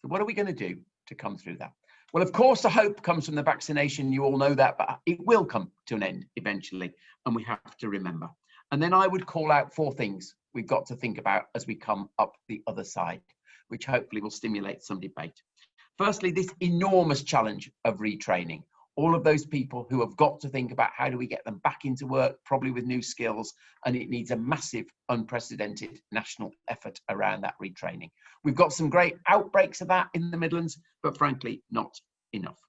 So what are we going to do to come through that? Well, of course, the hope comes from the vaccination. You all know that, but it will come to an end eventually, and we have to remember. And then I would call out 4 things we've got to think about as we come up the other side, which hopefully will stimulate some debate. Firstly, this enormous challenge of retraining. All of those people who have got to think about how do we get them back into work, probably with new skills, and it needs a massive, unprecedented national effort around that retraining. We've got some great outbreaks of that in the Midlands, but frankly, not enough.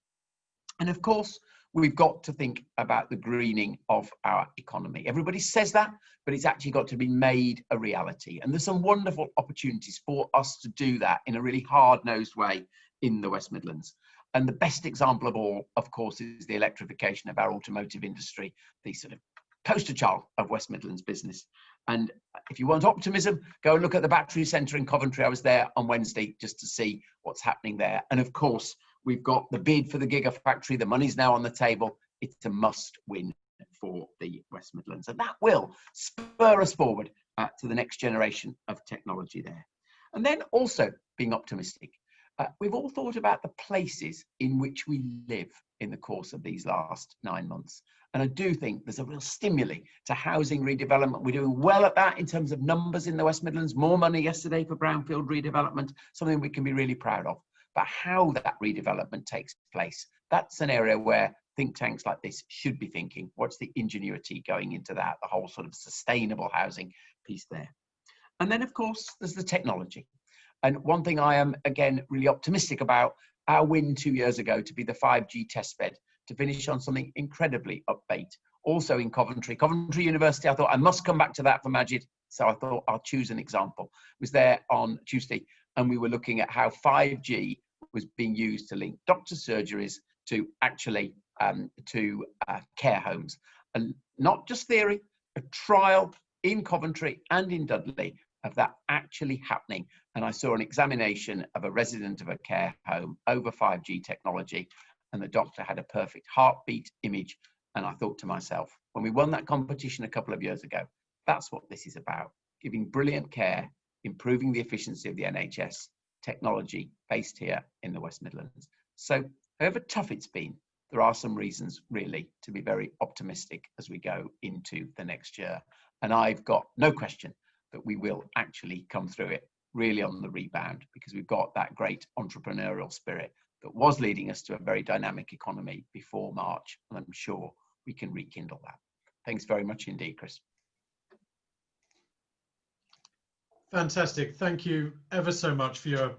And of course, we've got to think about the greening of our economy. Everybody says that, but it's actually got to be made a reality. And there's some wonderful opportunities for us to do that in a really hard-nosed way in the West Midlands. And the best example of all, of course, is the electrification of our automotive industry, the sort of poster child of West Midlands business. And if you want optimism, go and look at the battery centre in Coventry. I was there on Wednesday just to see what's happening there. And of course, we've got the bid for the Gigafactory. The money's now on the table. It's a must win for the West Midlands. And that will spur us forward to the next generation of technology there. And then also being optimistic. We've all thought about the places in which we live in the course of these last 9 months. And I do think there's a real stimuli to housing redevelopment. We're doing well at that in terms of numbers in the West Midlands, more money yesterday for brownfield redevelopment, something we can be really proud of. But how that redevelopment takes place, that's an area where think tanks like this should be thinking, what's the ingenuity going into that, the whole sort of sustainable housing piece there. And then, of course, there's the technology. And one thing I am, again, really optimistic about, our win 2 years ago to be the 5G testbed, to finish on something incredibly upbeat. Also in Coventry University, I thought I must come back to that for Majid. So I thought I'll choose an example. I was there on Tuesday and we were looking at how 5G was being used to link doctor surgeries to actually care homes. And not just theory, a trial in Coventry and in Dudley of that actually happening. And I saw an examination of a resident of a care home over 5G technology, and the doctor had a perfect heartbeat image. And I thought to myself, when we won that competition a couple of years ago, that's what this is about, giving brilliant care, improving the efficiency of the NHS, technology based here in the West Midlands. So however tough it's been, there are some reasons really to be very optimistic as we go into the next year. And I've got no question that we will actually come through it really on the rebound, because we've got that great entrepreneurial spirit that was leading us to a very dynamic economy before March. And I'm sure we can rekindle that. Thanks very much indeed, Chris. Fantastic. Thank you ever so much for your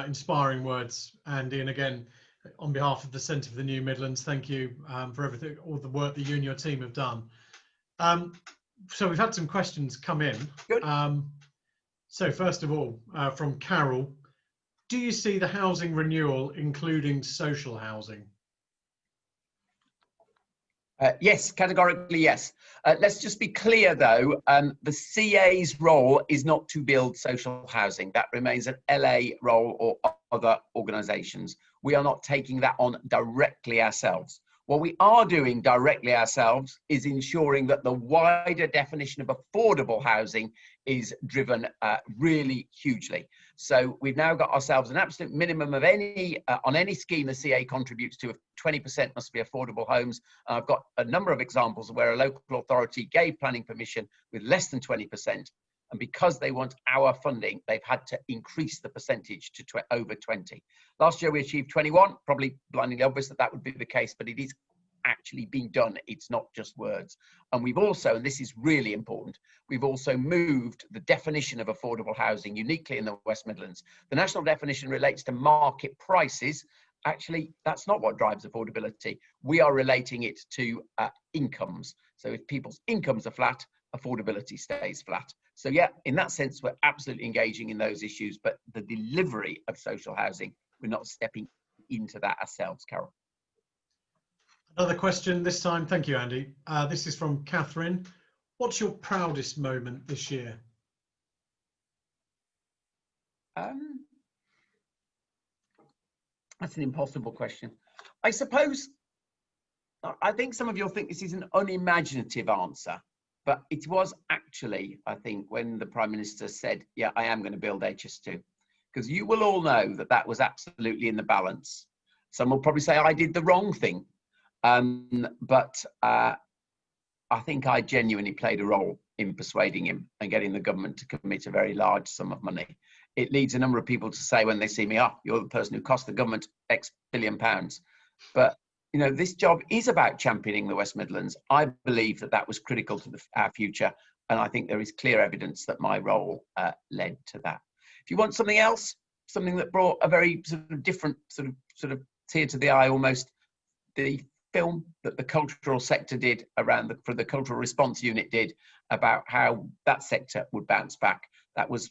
inspiring words, Andy. And again, on behalf of the Centre for the New Midlands, thank you for everything, all the work that you and your team have done. So we've had some questions come in. Good. So first of all, from Carol, do you see the housing renewal including social housing? Yes, categorically yes. Let's just be clear though, the CA's role is not to build social housing. That remains an LA role or other organisations. We are not taking that on directly ourselves. What we are doing directly ourselves is ensuring that the wider definition of affordable housing is driven really hugely. So we've now got ourselves an absolute minimum of any, on any scheme the CA contributes to, of 20% must be affordable homes. I've got a number of examples where a local authority gave planning permission with less than 20%. And because they want our funding, they've had to increase the percentage to over 20. Last year we achieved 21, probably blindingly obvious that that would be the case, but it is actually being done. It's not just words. And we've also, and this is really important, we've also moved the definition of affordable housing uniquely in the West Midlands. The national definition relates to market prices. Actually, that's not what drives affordability. We are relating it to incomes. So if people's incomes are flat, affordability stays flat. So yeah, in that sense, we're absolutely engaging in those issues, but the delivery of social housing, we're not stepping into that ourselves, Carol. Another question this time. Thank you, Andy. This is from Catherine. What's your proudest moment this year? That's an impossible question. I suppose, I think some of you will think this is an unimaginative answer, but it was actually, I think, when the Prime Minister said, yeah, I am going to build HS2. because you will all know that that was absolutely in the balance. Some will probably say I did the wrong thing, but I think I genuinely played a role in persuading him and getting the government to commit a very large sum of money. It leads a number of people to say when they see me, oh, you're the person who cost the government X billion pounds. But, you know, this job is about championing the West Midlands. I believe that that was critical to our future. And I think there is clear evidence that my role led to that. If you want something else, something that brought a very sort of different sort of tear to the eye almost, the film that the cultural sector did around for the cultural response unit did about how that sector would bounce back. That was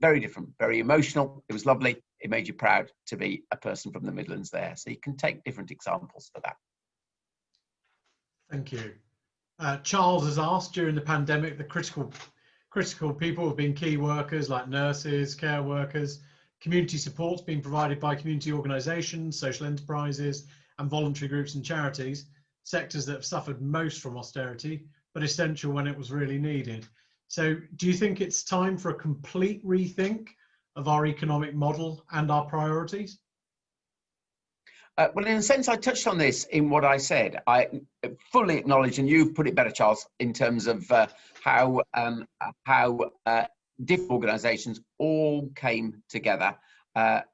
very different, very emotional. It was lovely. It made you proud to be a person from the Midlands there. So you can take different examples for that. Thank you. Charles has asked, during the pandemic, the critical people have been key workers like nurses, care workers, community supports being provided by community organisations, social enterprises and voluntary groups and charities, sectors that have suffered most from austerity, but essential when it was really needed. So do you think it's time for a complete rethink of our economic model and our priorities? Well, in a sense, I touched on this in what I said. I fully acknowledge, and you've put it better, Charles, in terms of how different organisations all came together.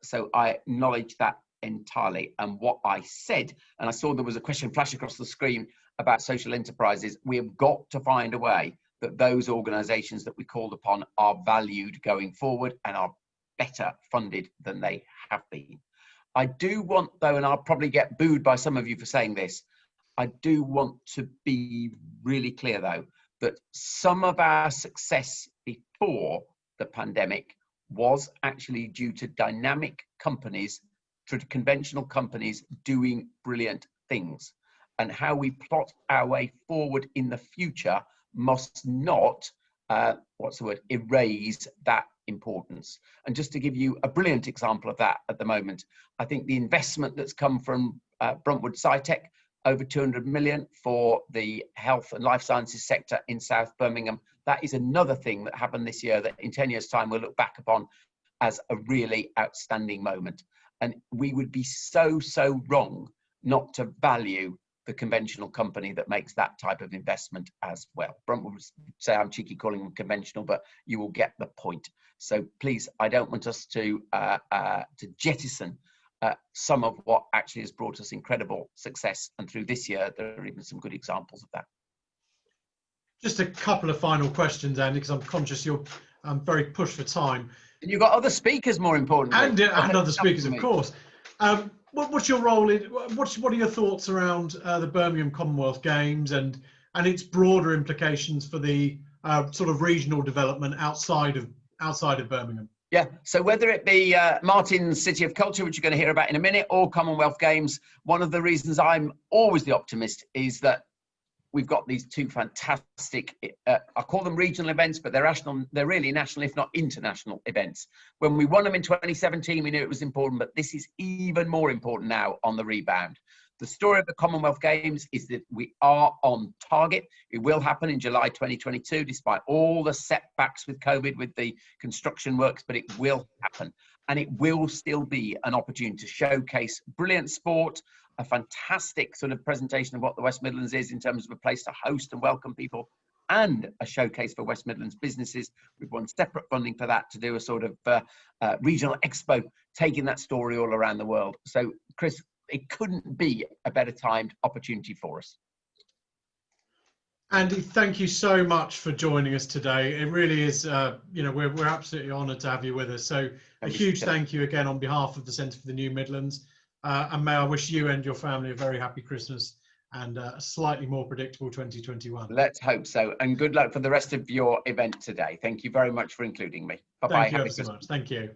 So I acknowledge that entirely. And what I said, and I saw there was a question flash across the screen about social enterprises, we have got to find a way that those organisations that we called upon are valued going forward and are better funded than they have been. I do want, though, and I'll probably get booed by some of you for saying this, I do want to be really clear, though, that some of our success before the pandemic was actually due to dynamic companies, conventional companies doing brilliant things. And how we plot our way forward in the future must not, erase that importance. And just to give you a brilliant example of that at the moment, I think the investment that's come from Bruntwood SciTech, over 200 million for the health and life sciences sector in South Birmingham, that is another thing that happened this year that in 10 years' time we'll look back upon as a really outstanding moment. And we would be so wrong not to value the conventional company that makes that type of investment as well. Bruntwood would say I'm cheeky calling them conventional, but you will get the point. So please, I don't want us to jettison some of what actually has brought us incredible success. And through this year, there are even some good examples of that. Just a couple of final questions, Andy, because I'm conscious you're very pushed for time. And you've got other speakers, more importantly. And other speakers, of course. What's your role in? What are your thoughts around the Birmingham Commonwealth Games and its broader implications for the sort of regional development outside of Birmingham? Yeah. So whether it be Martin's City of Culture, which you're going to hear about in a minute, or Commonwealth Games, one of the reasons I'm always the optimist is that we've got these two fantastic, I call them regional events, but they're really national, if not international events. When we won them in 2017, we knew it was important, but this is even more important now on the rebound. The story of the Commonwealth Games is that we are on target. It will happen in July 2022, despite all the setbacks with COVID, with the construction works, but it will happen. And it will still be an opportunity to showcase brilliant sport, a fantastic sort of presentation of what the West Midlands is in terms of a place to host and welcome people, and a showcase for West Midlands businesses. We've won separate funding for that to do a sort of regional expo, taking that story all around the world. So, Chris, it couldn't be a better timed opportunity for us. Andy, thank you so much for joining us today. It really is, we're absolutely honoured to have you with us. So a huge thank you again on behalf of the Centre for the New Midlands. And may I wish you and your family a very happy Christmas and a slightly more predictable 2021. Let's hope so. And good luck for the rest of your event today. Thank you very much for including me. Bye-bye. Thank you ever so much. Thank you.